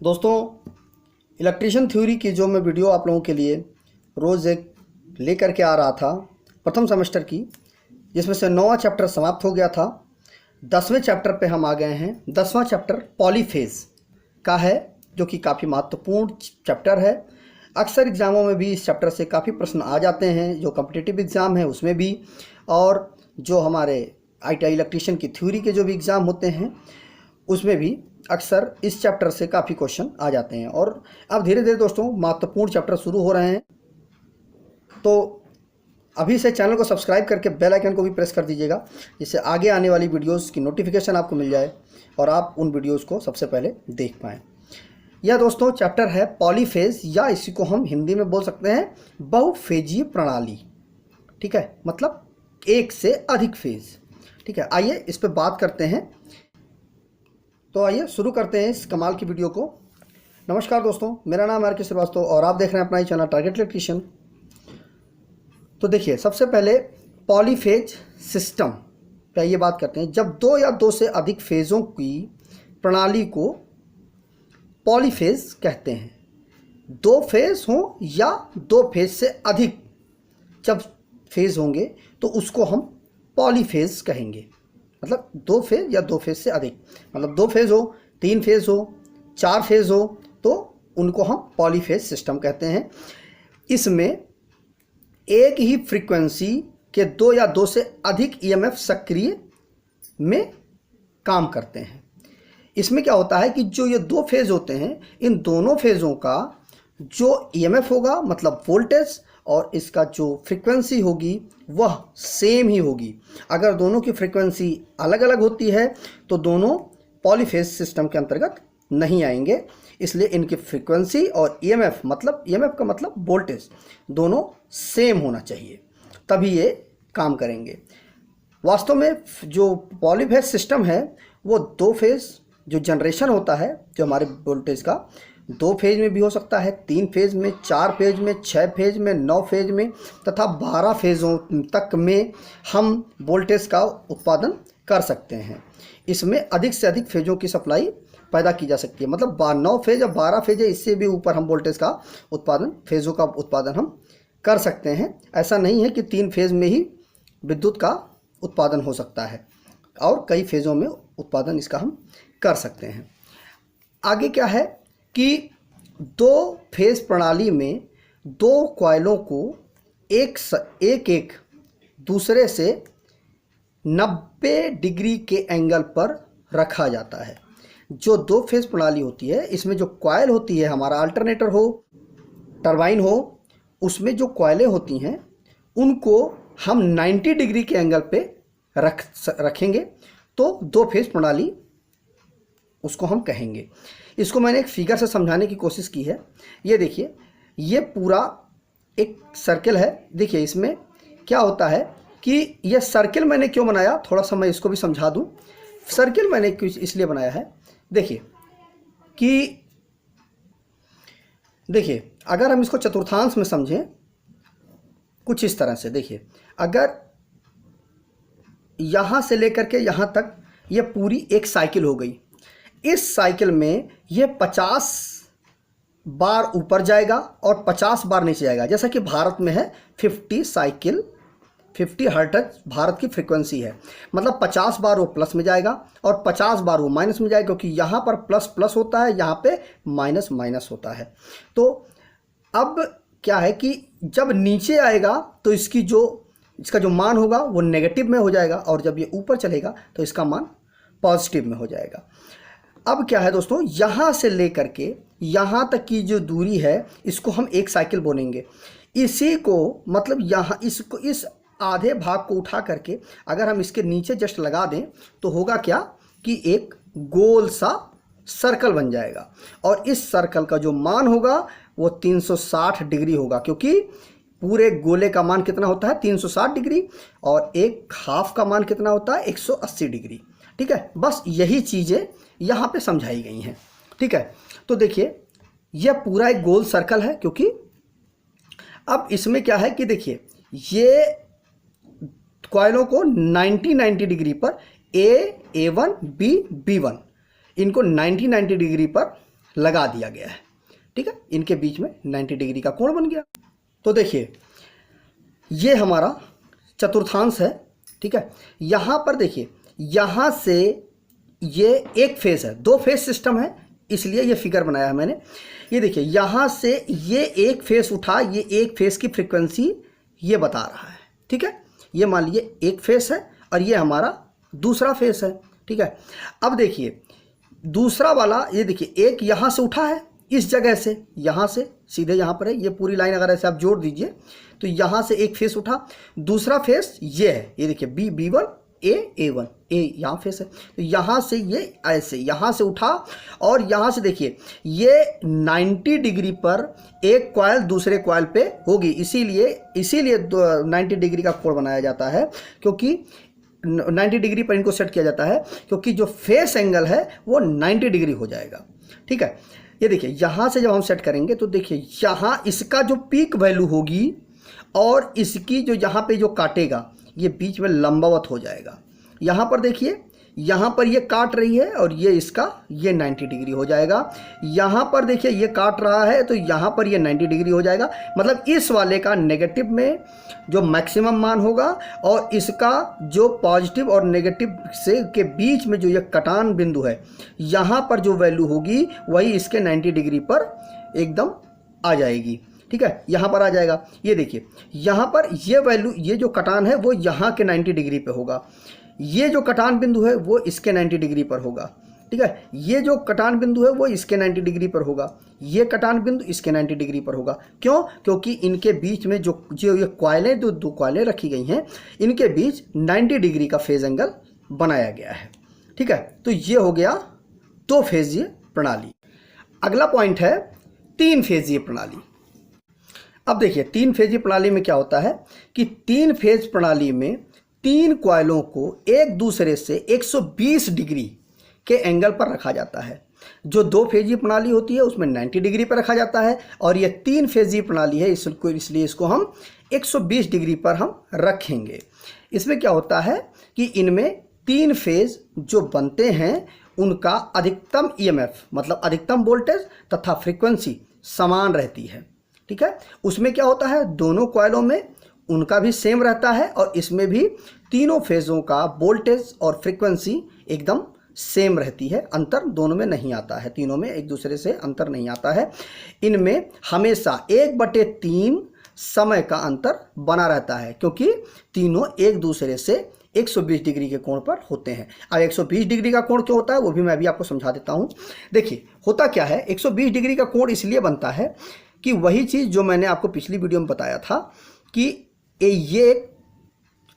दोस्तों, electrician theory की जो मैं वीडियो आप लोगों के लिए रोज़ एक लेकर के आ रहा था प्रथम सेमेस्टर की, जिसमें से 9वां चैप्टर समाप्त हो गया था। 10वें चैप्टर पे हम आ गए हैं। 10वां चैप्टर पॉलीफेज का है, जो कि काफ़ी महत्वपूर्ण चैप्टर है। अक्सर एग्ज़ामों में भी इस चैप्टर से काफ़ी प्रश्न आ जाते हैं, जो कॉम्पिटिटिव एग्ज़ाम है उसमें भी, और जो हमारे ITI इलेक्ट्रिशियन की थ्योरी के जो भी एग्ज़ाम होते हैं उसमें भी अक्सर इस चैप्टर से काफ़ी क्वेश्चन आ जाते हैं। और अब धीरे धीरे दोस्तों महत्वपूर्ण चैप्टर शुरू हो रहे हैं, तो अभी से चैनल को सब्सक्राइब करके बेल आइकन को भी प्रेस कर दीजिएगा, जिससे आगे आने वाली वीडियोस की नोटिफिकेशन आपको मिल जाए और आप उन वीडियोस को सबसे पहले देख पाएँ। यह दोस्तों चैप्टर है पॉलीफेज, या इसी को हम हिंदी में बोल सकते हैं बहुफेजीय प्रणाली। ठीक है, मतलब एक से अधिक फेज। ठीक है, आइए इस पर बात करते हैं। तो आइए शुरू करते हैं इस कमाल की वीडियो को। नमस्कार दोस्तों, मेरा नाम है RK श्रीवास्तव और आप देख रहे हैं अपना ही चैनल टारगेट इलेक्ट्रिशियन। तो देखिए, सबसे पहले पॉलीफेज सिस्टम पे ये बात करते हैं। जब दो या दो से अधिक फेज़ों की प्रणाली को पॉलीफेज कहते हैं। दो फेज हों या दो फेज से अधिक जब फेज होंगे तो उसको हम पॉलीफेज कहेंगे। मतलब दो फेज या दो फेज से अधिक, मतलब दो फेज हो, तीन फेज हो, चार फेज हो, तो उनको हम पॉलीफेज सिस्टम कहते हैं। इसमें एक ही फ्रीक्वेंसी के दो या दो से अधिक EMF सक्रिय में काम करते हैं। इसमें क्या होता है कि जो ये दो फेज होते हैं, इन दोनों फेजों का जो EMF होगा, मतलब वोल्टेज, और इसका जो फ्रीक्वेंसी होगी वह सेम ही होगी। अगर दोनों की फ्रीक्वेंसी अलग अलग होती है तो दोनों पॉलीफेज सिस्टम के अंतर्गत नहीं आएंगे। इसलिए इनकी फ्रीक्वेंसी और EMF, मतलब EMF का मतलब वोल्टेज, दोनों सेम होना चाहिए, तभी ये काम करेंगे। वास्तव में जो पॉलीफेज सिस्टम है वो दो फेज जो जनरेशन होता है, जो हमारे वोल्टेज का, दो फेज में भी हो सकता है, तीन फेज में, चार फेज में, 6 फेज में, 9 फेज में तथा 12 फेजों तक में हम वोल्टेज का उत्पादन कर सकते हैं। इसमें अधिक से अधिक फेजों की सप्लाई पैदा की जा सकती है। मतलब 9 फेज या 12 फेज है, इससे भी ऊपर हम वोल्टेज का उत्पादन, फेजों का उत्पादन हम कर सकते हैं। ऐसा नहीं है कि 3 फेज में ही विद्युत का उत्पादन हो सकता है, और कई फेजों में उत्पादन इसका हम कर सकते हैं। आगे क्या है कि दो फेज प्रणाली में दो कॉइलों को एक दूसरे से 90 डिग्री के एंगल पर रखा जाता है। जो दो फेज प्रणाली होती है, इसमें जो कॉइल होती है, हमारा अल्टरनेटर हो, टरबाइन हो, उसमें जो कॉइलें होती हैं उनको हम 90 डिग्री के एंगल पे रखेंगे, तो दो फेज प्रणाली उसको हम कहेंगे। इसको मैंने एक फिगर से समझाने की कोशिश की है। ये देखिए, ये पूरा एक सर्किल है। देखिए इसमें क्या होता है कि ये सर्किल मैंने क्यों बनाया, थोड़ा सा मैं इसको भी समझा दूं। सर्किल मैंने इसलिए बनाया है, देखिए कि देखिए अगर हम इसको चतुर्थांश में समझें कुछ इस तरह से, देखिए अगर यहाँ से लेकर के यहाँ तक ये पूरी एक साइकिल हो गई। इस साइकिल में ये 50 बार ऊपर जाएगा और 50 बार नीचे जाएगा। जैसा कि भारत में है 50 साइकिल, 50 हर्ट्ज भारत की फ्रीक्वेंसी है। मतलब 50 बार वो प्लस में जाएगा और 50 बार वो माइनस में जाएगा, क्योंकि यहाँ पर प्लस प्लस होता है, यहाँ पे माइनस माइनस होता है। तो अब क्या है कि जब नीचे आएगा तो इसका जो मान होगा वो नेगेटिव में हो जाएगा, और जब ये ऊपर चलेगा तो इसका मान पॉजिटिव में हो जाएगा। अब क्या है दोस्तों, यहाँ से लेकर के यहाँ तक की जो दूरी है, इसको हम एक साइकिल बोलेंगे। इसी को मतलब यहाँ इसको, इस आधे भाग को उठा करके अगर हम इसके नीचे जस्ट लगा दें तो होगा क्या कि एक गोल सा सर्कल बन जाएगा, और इस सर्कल का जो मान होगा वो 360 डिग्री होगा, क्योंकि पूरे गोले का मान कितना होता है 360 डिग्री, और एक हाफ का मान कितना होता है 180 डिग्री। ठीक है, बस यही चीज़ें यहाँ पे समझाई गई हैं। ठीक है, तो देखिए यह पूरा एक गोल सर्कल है, क्योंकि अब इसमें क्या है कि देखिए ये कॉइलों को 90 डिग्री पर A1 B B1 इनको 90 डिग्री पर लगा दिया गया है। ठीक है, इनके बीच में 90 डिग्री का कोण बन गया। तो देखिए ये हमारा चतुर्थांश है। ठीक है, यहाँ पर देखिए यहाँ से ये एक फेस है, 2 फेस सिस्टम है, इसलिए ये फिगर बनाया है मैंने। ये देखिए यहाँ से ये एक फेस उठा, ये एक फेस की फ्रीक्वेंसी ये बता रहा है। ठीक है, ये मान लीजिए एक फेस है और ये हमारा दूसरा फेस है। ठीक है, अब देखिए दूसरा वाला, ये देखिए एक यहाँ से उठा है, इस जगह से यहाँ से सीधे यहाँ पर है, ये पूरी लाइन अगर ऐसे आप जोड़ दीजिए तो यहाँ से एक फेस उठा, दूसरा फेस ये है, ये देखिए B1 A1 ए यहाँ फेस है। तो यहाँ से ये ऐसे यहाँ से उठा और यहाँ से देखिए ये 90 डिग्री पर एक कॉइल दूसरे कॉइल पे होगी, इसीलिए 90 डिग्री का कोण बनाया जाता है, क्योंकि 90 डिग्री पर इनको सेट किया जाता है, क्योंकि जो फेस एंगल है वो 90 डिग्री हो जाएगा। ठीक है, ये देखिए यहाँ से जब हम सेट करेंगे तो देखिए यहाँ इसका जो पीक वैल्यू होगी और इसकी जो यहाँ पे जो काटेगा ये बीच में लंबवत हो जाएगा। यहाँ पर देखिए यहाँ पर ये काट रही है और ये इसका ये 90 डिग्री हो जाएगा। यहाँ पर देखिए ये काट रहा है तो यहाँ पर ये 90 डिग्री हो जाएगा। मतलब इस वाले का नेगेटिव में जो मैक्सिमम मान होगा और इसका जो पॉजिटिव और नेगेटिव से के बीच में जो ये कटान बिंदु है यहाँ पर जो वैल्यू होगी वही इसके 90 डिग्री पर एकदम आ जाएगी। ठीक है, यहाँ पर आ जाएगा। ये देखिए यहाँ पर ये वैल्यू, ये जो कटान है वो यहाँ के 90 डिग्री पे होगा, ये जो कटान बिंदु है वो इसके 90 डिग्री पर होगा। ठीक है, ये जो कटान बिंदु है वो इसके 90 डिग्री पर होगा, ये कटान बिंदु इसके 90 डिग्री पर होगा। क्यों? क्योंकि इनके बीच में जो ये कॉइलें, जो 2 कॉइलें रखी गई हैं, इनके बीच 90 डिग्री का फेज एंगल बनाया गया है। ठीक है, तो ये हो गया 2 फेजीय प्रणाली। अगला पॉइंट है 3 फेजीय प्रणाली। अब देखिए 3 फेजीय प्रणाली में क्या होता है कि 3 फेज प्रणाली में 3 कॉइलों को एक दूसरे से 120 डिग्री के एंगल पर रखा जाता है। जो 2 फेजीय प्रणाली होती है उसमें 90 डिग्री पर रखा जाता है और ये 3 फेजीय प्रणाली है, इसलिए इसको हम 120 डिग्री पर हम रखेंगे। इसमें क्या होता है कि इनमें 3 फेज जो बनते हैं उनका अधिकतम EMF मतलब अधिकतम वोल्टेज तथा फ्रीक्वेंसी समान रहती है। ठीक है, उसमें क्या होता है दोनों कॉइलों में उनका भी सेम रहता है और इसमें भी तीनों फेज़ों का वोल्टेज और फ्रीक्वेंसी एकदम सेम रहती है, अंतर दोनों में नहीं आता है, तीनों में एक दूसरे से अंतर नहीं आता है। इनमें हमेशा 1/3 समय का अंतर बना रहता है, क्योंकि तीनों एक दूसरे से 120 डिग्री के कोण पर होते हैं। अब 120 डिग्री का कोण क्यों होता है वो भी मैं अभी आपको समझा देता हूँ। देखिए होता क्या है, 120 डिग्री का कोण इसलिए बनता है कि वही चीज़ जो मैंने आपको पिछली वीडियो में बताया था कि ये एक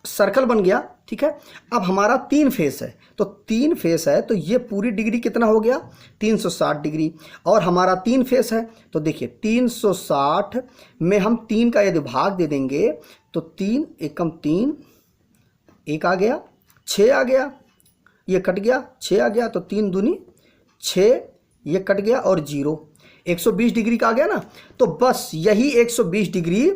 सर्कल बन गया। ठीक है, अब हमारा 3 फेस है, तो 3 फेस है तो ये पूरी डिग्री कितना हो गया 360 डिग्री, और हमारा 3 फेस है तो देखिए 360 में हम 3 का यदि भाग दे देंगे तो 3 एकम 3, 1 आ गया, 6 आ गया, ये कट गया, 6 आ गया, तो 3 दूनी 6, ये कट गया और 0, 120 डिग्री का आ गया ना। तो बस यही 120 डिग्री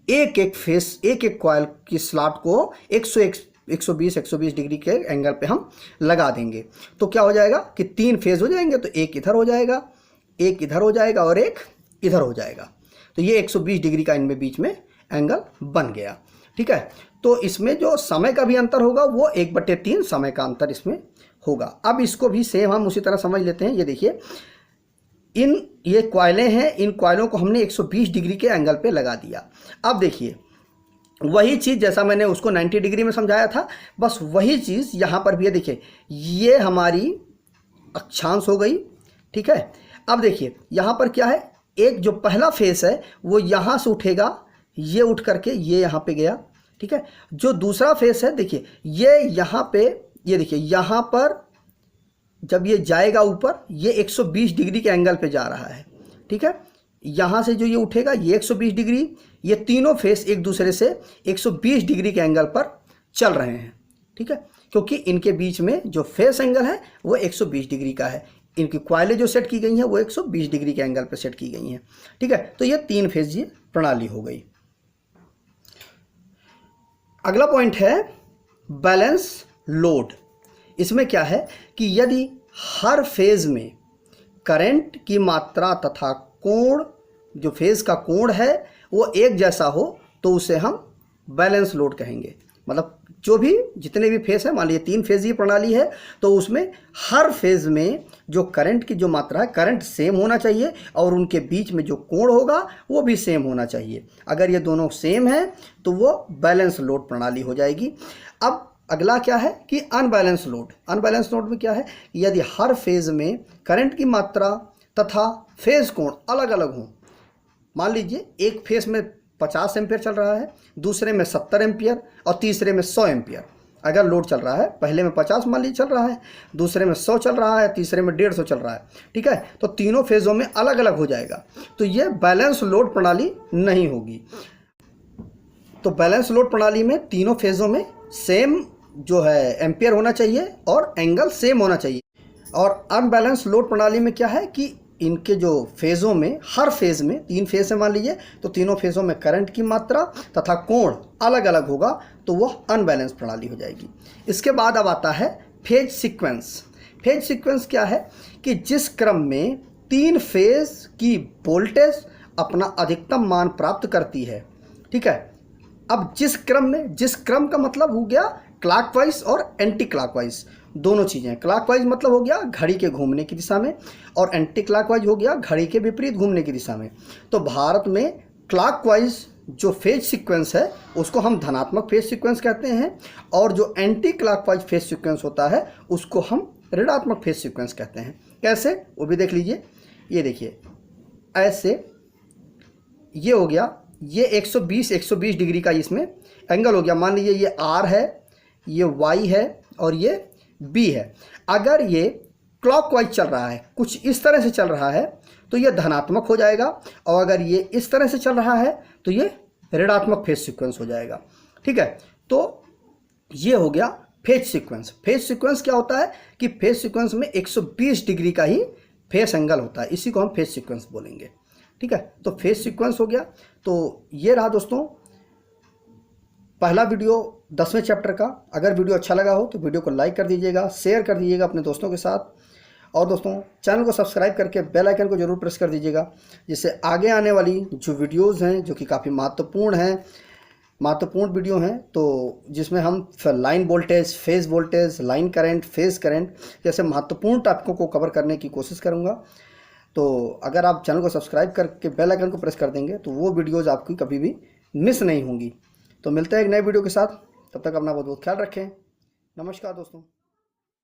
एक एक फेस, एक एक कॉइल की स्लॉट को 120 डिग्री के एंगल पे हम लगा देंगे। तो क्या हो जाएगा कि 3 फेज हो जाएंगे, तो एक इधर हो जाएगा, एक इधर हो जाएगा और एक इधर हो जाएगा। तो ये 120 डिग्री का इनमें बीच में एंगल बन गया। ठीक है, तो इसमें जो समय का भी अंतर होगा वो 1/3 समय का अंतर इसमें होगा। अब इसको भी सेम हम उसी तरह समझ लेते हैं। ये देखिए ये कॉइलें हैं, इन कॉइलों को हमने 120 डिग्री के एंगल पे लगा दिया। अब देखिए वही चीज़ जैसा मैंने उसको 90 डिग्री में समझाया था, बस वही चीज़ यहाँ पर भी है। देखिए ये हमारी अक्षांश हो गई। ठीक है, अब देखिए यहाँ पर क्या है, एक जो पहला फेस है वो यहाँ से उठेगा, ये उठ करके ये यहाँ पे गया। ठीक है, जो दूसरा फेस है देखिए ये यहाँ पे, ये देखिए यहाँ पर जब ये जाएगा ऊपर, ये 120 डिग्री के एंगल पे जा रहा है। ठीक है, यहाँ से जो ये उठेगा ये 120 डिग्री, ये तीनों फेस एक दूसरे से 120 डिग्री के एंगल पर चल रहे हैं। ठीक है, क्योंकि इनके बीच में जो फेस एंगल है वो 120 डिग्री का है, इनकी कॉइलें जो सेट की गई हैं वो 120 डिग्री के एंगल पर सेट की गई हैं। ठीक है, तो ये 3 फेजीय प्रणाली हो गई। अगला पॉइंट है बैलेंस लोड। इसमें क्या है कि यदि हर फेज में करंट की मात्रा तथा कोण, जो फेज़ का कोण है वो एक जैसा हो तो उसे हम बैलेंस लोड कहेंगे। मतलब जो भी जितने भी फेज़ हैं, मान लीजिए 3 फेज़ की प्रणाली है तो उसमें हर फेज़ में जो करंट की जो मात्रा है, करंट सेम होना चाहिए और उनके बीच में जो कोण होगा वो भी सेम होना चाहिए। अगर ये दोनों सेम हैं तो वो बैलेंस लोड प्रणाली हो जाएगी। अब अगला क्या है कि अनबैलेंस लोड। अनबैलेंस लोड में क्या है, यदि हर फेज़ में करंट की मात्रा तथा फेज़ कोण अलग अलग हों। मान लीजिए एक फेज़ में 50 एम्पियर चल रहा है, दूसरे में 70 एम्पियर और तीसरे में 100 एम्पियर अगर लोड चल रहा है। पहले में 50 मान लीजिए चल रहा है, दूसरे में 100 चल रहा है, तीसरे में 150 चल रहा है, ठीक है। तो तीनों फेज़ों में अलग अलग हो जाएगा, तो ये बैलेंस लोड प्रणाली नहीं होगी। तो बैलेंस लोड प्रणाली में तीनों फेज़ों में सेम जो है एम्पियर होना चाहिए और एंगल सेम होना चाहिए। और अनबैलेंस लोड प्रणाली में क्या है कि इनके जो फेज़ों में, हर फेज़ में 3 फेज़ है मान लीजिए, तो तीनों फेज़ों में करंट की मात्रा तथा कोण अलग अलग होगा, तो वह अनबैलेंस प्रणाली हो जाएगी। इसके बाद अब आता है फेज सीक्वेंस। फेज सीक्वेंस क्या है कि जिस क्रम में 3 फेज़ की वोल्टेज अपना अधिकतम मान प्राप्त करती है, ठीक है। अब जिस क्रम का मतलब हो गया क्लॉकवाइज और एंटी क्लॉकवाइज, दोनों चीज़ें। क्लॉकवाइज मतलब हो गया घड़ी के घूमने की दिशा में और एंटी क्लॉकवाइज हो गया घड़ी के विपरीत घूमने की दिशा में। तो भारत में क्लॉकवाइज जो फेज सीक्वेंस है उसको हम धनात्मक फेज सीक्वेंस कहते हैं और जो एंटी क्लॉकवाइज फेज सीक्वेंस होता है उसको हम ऋणात्मक फेज सीक्वेंस कहते हैं। कैसे, वो भी देख लीजिए। ये देखिए ऐसे, ये हो गया, ये 120 डिग्री का इसमें एंगल हो गया। मान लीजिए ये आर है, ये वाई है और ये बी है। अगर ये क्लॉकवाइज चल रहा है, कुछ इस तरह से चल रहा है, तो ये धनात्मक हो जाएगा और अगर ये इस तरह से चल रहा है तो ये ऋणात्मक फेज सीक्वेंस हो जाएगा, ठीक है। तो ये हो गया फेज सीक्वेंस। फेज सीक्वेंस क्या होता है कि फेज सीक्वेंस में 120 डिग्री का ही फेज एंगल होता है, इसी को हम फेज सीक्वेंस बोलेंगे, ठीक है। तो फेज सीक्वेंस हो गया। तो ये रहा दोस्तों पहला वीडियो 10वें चैप्टर का। अगर वीडियो अच्छा लगा हो तो वीडियो को लाइक कर दीजिएगा, शेयर कर दीजिएगा अपने दोस्तों के साथ और दोस्तों चैनल को सब्सक्राइब करके बेल आइकन को जरूर प्रेस कर दीजिएगा, जिससे आगे आने वाली जो वीडियोज़ हैं जो कि काफ़ी महत्वपूर्ण वीडियो हैं, तो जिसमें हम line voltage, phase voltage, line current, phase current जैसे महत्वपूर्ण टॉपिकों को कवर करने की कोशिश करूँगा। तो अगर आप चैनल को सब्सक्राइब करके बेल आइकन को प्रेस कर देंगे तो वो वीडियोज़ आपकी कभी भी मिस नहीं होंगी। तो मिलते हैं एक नए वीडियो के साथ, तब तक अपना बहुत बहुत ख्याल रखें। नमस्कार दोस्तों।